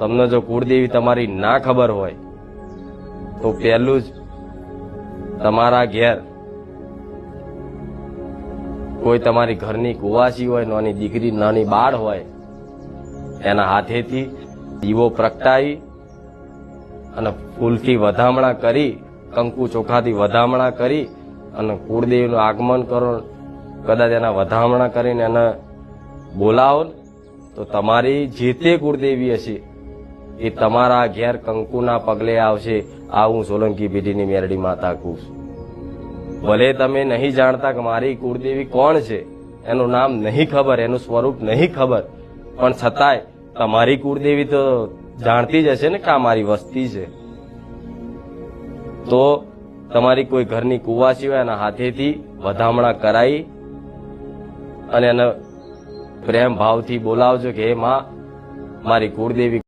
તમને જો કુળદેવી તમારી ના ખબર હોય તો પહેલું જ તમારા ઘેર કોઈ તમારી ઘરની કુવાસી હોય, નાની દીકરી, નાની બાળ હોય, એના હાથેથી દીવો પ્રગટાવી અને ફૂલથી વધામણા કરી, કંકુ ચોખાથી વધામણા કરી અને કુળદેવીનું આગમન કરો. કદાચ એના વધામણા કરીને એને બોલાવો તો તમારી જે તે કુળદેવી હશે એ તમારા ઘેર કંકુના પગલે આવશે. આ હું સોલંકી પેઢીની મેરડી માતા કહું છું. ભલે તમે નહીં જાણતા કે મારી કુળદેવી કોણ છે, એનું નામ નહીં ખબર, એનું સ્વરૂપ નહીં ખબર, પણ છતાંય તમારી કુળદેવી તો જાણતી જ હશે ને કે આ મારી વસ્તી છે. તો તમારી કોઈ ઘરની કુવાસી હોય એના હાથેથી વધામણા કરાવી અને એને પ્રેમ ભાવથી બોલાવજો કે હે માં, મારી કુળદેવી